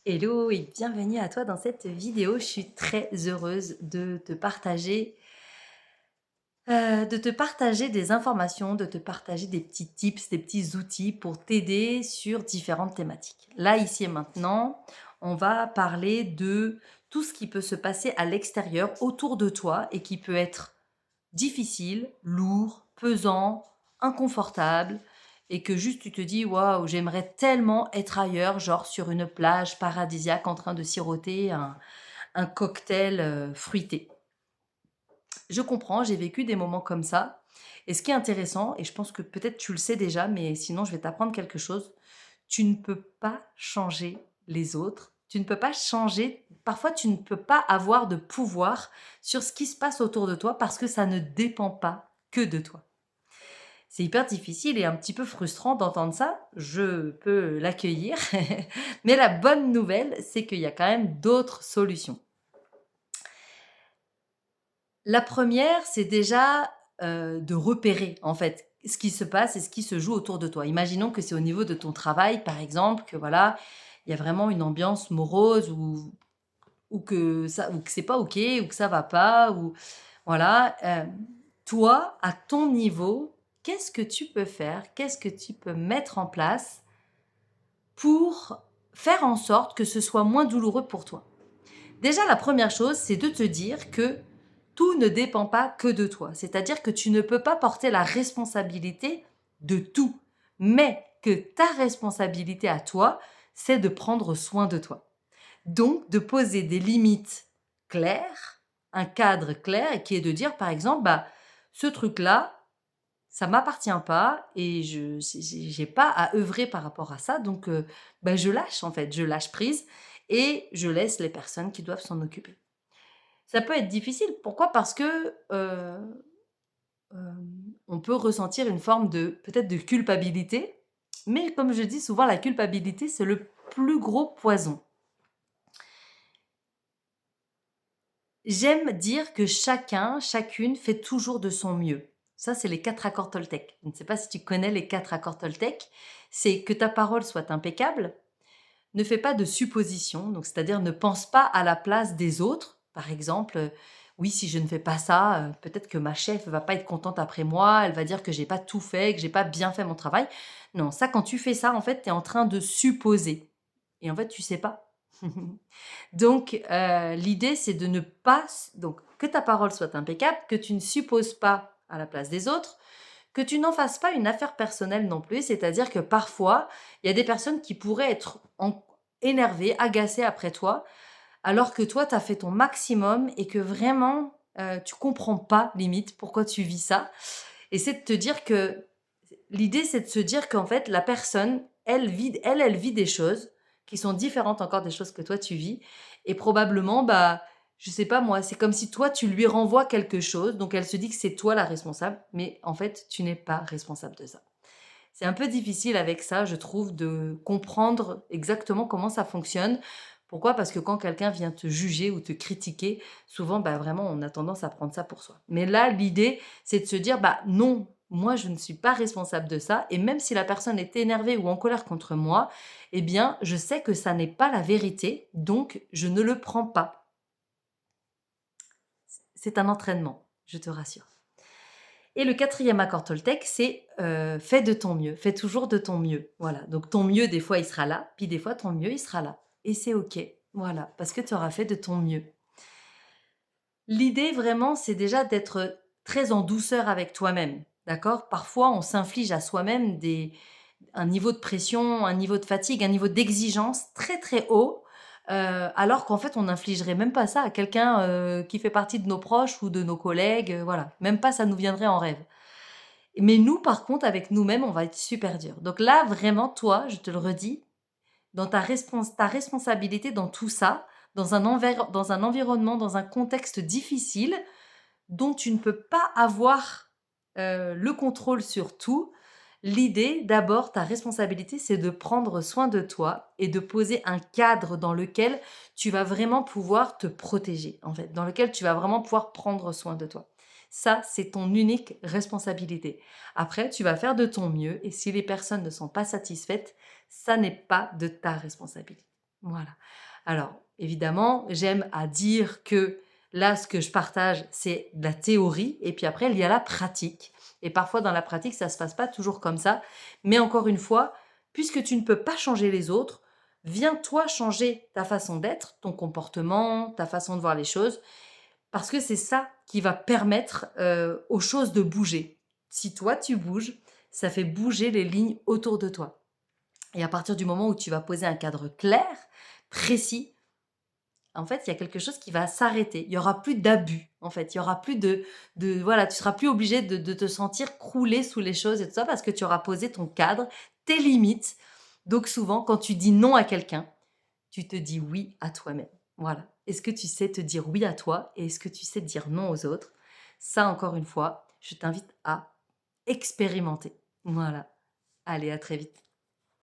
Hello et bienvenue à toi dans cette vidéo. Je suis très heureuse de te partager des informations, de te partager des petits tips, des petits outils pour t'aider sur différentes thématiques. Là, ici et maintenant, on va parler de tout ce qui peut se passer à l'extérieur, autour de toi et qui peut être difficile, lourd, pesant, inconfortable et que juste tu te dis waouh, j'aimerais tellement être ailleurs, genre sur une plage paradisiaque en train de siroter un cocktail fruité. Je comprends, j'ai vécu des moments comme ça. Et ce qui est intéressant, et je pense que peut-être tu le sais déjà, mais sinon je vais t'apprendre quelque chose, tu ne peux pas changer les autres. Tu ne peux pas changer, parfois tu ne peux pas avoir de pouvoir sur ce qui se passe autour de toi parce que ça ne dépend pas que de toi. C'est hyper difficile et un petit peu frustrant d'entendre ça, je peux l'accueillir, mais la bonne nouvelle, c'est qu'il y a quand même d'autres solutions. La première, c'est déjà, de repérer, en fait, ce qui se passe et ce qui se joue autour de toi. Imaginons que c'est au niveau de ton travail, par exemple, que voilà, il y a vraiment une ambiance morose ou que c'est pas OK ou que ça va pas ou voilà, toi, à ton niveau, qu'est-ce que tu peux faire? Qu'est-ce que tu peux mettre en place pour faire en sorte que ce soit moins douloureux pour toi? Déjà, la première chose, c'est de te dire que tout ne dépend pas que de toi. C'est-à-dire que tu ne peux pas porter la responsabilité de tout, mais que ta responsabilité à toi, c'est de prendre soin de toi. Donc, de poser des limites claires, un cadre clair, et qui est de dire, par exemple, bah, ce truc-là, ça m'appartient pas et j'ai pas à œuvrer par rapport à ça. Donc, bah, je lâche en fait, je lâche prise et je laisse les personnes qui doivent s'en occuper. Ça peut être difficile. Pourquoi? Parce que, on peut ressentir une forme de peut-être de culpabilité, mais comme je dis souvent, la culpabilité, c'est le plus gros poison. J'aime dire que chacun, chacune fait toujours de son mieux. Ça, c'est les 4 accords Toltec. Je ne sais pas si tu connais les 4 accords Toltec. C'est que ta parole soit impeccable, ne fais pas de suppositions, donc c'est-à-dire ne pense pas à la place des autres. Par exemple, oui, si je ne fais pas ça, peut-être que ma chef va pas être contente après moi, elle va dire que j'ai pas tout fait, que j'ai pas bien fait mon travail. Non, ça, quand tu fais ça, en fait, tu es en train de supposer et en fait, tu sais pas. Donc, l'idée, c'est de ne pas donc que ta parole soit impeccable, que tu ne supposes pas à la place des autres, que tu n'en fasses pas une affaire personnelle non plus. C'est-à-dire que parfois, il y a des personnes qui pourraient être énervées, agacées après toi, alors que toi, tu as fait ton maximum et que vraiment, tu comprends pas limite pourquoi tu vis ça. Et c'est de te dire que l'idée, c'est de se dire qu'en fait, la personne, elle vit des choses qui sont différentes encore des choses que toi tu vis. Et probablement, bah, je sais pas moi, c'est comme si toi tu lui renvoies quelque chose, donc elle se dit que c'est toi la responsable, mais en fait, tu n'es pas responsable de ça. C'est un peu difficile avec ça, je trouve, de comprendre exactement comment ça fonctionne. Pourquoi? Parce que quand quelqu'un vient te juger ou te critiquer, souvent, bah, vraiment, on a tendance à prendre ça pour soi. Mais là, l'idée, c'est de se dire, bah, non, moi, je ne suis pas responsable de ça. Et même si la personne est énervée ou en colère contre moi, eh bien, je sais que ça n'est pas la vérité, donc je ne le prends pas. C'est un entraînement, je te rassure. Et le quatrième accord Toltec, c'est fais de ton mieux, fais toujours de ton mieux. Voilà. Donc ton mieux, des fois, il sera là, puis des fois, ton mieux, il sera là. Et c'est OK. Voilà. Parce que tu auras fait de ton mieux. L'idée, vraiment, c'est déjà d'être très en douceur avec toi-même. D'accord? Parfois, on s'inflige à soi-même un niveau de pression, un niveau de fatigue, un niveau d'exigence très, très haut. Alors qu'en fait, on n'infligerait même pas ça à quelqu'un qui fait partie de nos proches ou de nos collègues. Voilà. Même pas, ça nous viendrait en rêve. Mais nous, par contre, avec nous-mêmes, on va être super dur. Donc là, vraiment, toi, je te le redis, dans ta responsabilité dans tout ça, dans un environnement, dans un contexte difficile, dont tu ne peux pas avoir le contrôle sur tout, l'idée, d'abord, ta responsabilité, c'est de prendre soin de toi et de poser un cadre dans lequel tu vas vraiment pouvoir te protéger, en fait, dans lequel tu vas vraiment pouvoir prendre soin de toi. Ça, c'est ton unique responsabilité. Après, tu vas faire de ton mieux et si les personnes ne sont pas satisfaites, ça n'est pas de ta responsabilité. Voilà. Alors, évidemment, j'aime à dire que là, ce que je partage, c'est de la théorie et puis après, il y a la pratique et parfois dans la pratique, ça se passe pas toujours comme ça. Mais encore une fois, puisque tu ne peux pas changer les autres, viens toi changer ta façon d'être, ton comportement, ta façon de voir les choses parce que c'est ça qui va permettre, aux choses de bouger. Si toi tu bouges, ça fait bouger les lignes autour de toi et à partir du moment où tu vas poser un cadre clair, précis, en fait, il y a quelque chose qui va s'arrêter. Il y aura plus d'abus, en fait. Il y aura plus de voilà, tu seras plus obligé de te sentir crouler sous les choses et tout ça parce que tu auras posé ton cadre, tes limites. Donc souvent, quand tu dis non à quelqu'un, tu te dis oui à toi-même. Voilà. Est-ce que tu sais te dire oui à toi et est-ce que tu sais dire non aux autres? Ça, encore une fois, je t'invite à expérimenter. Voilà. Allez, à très vite.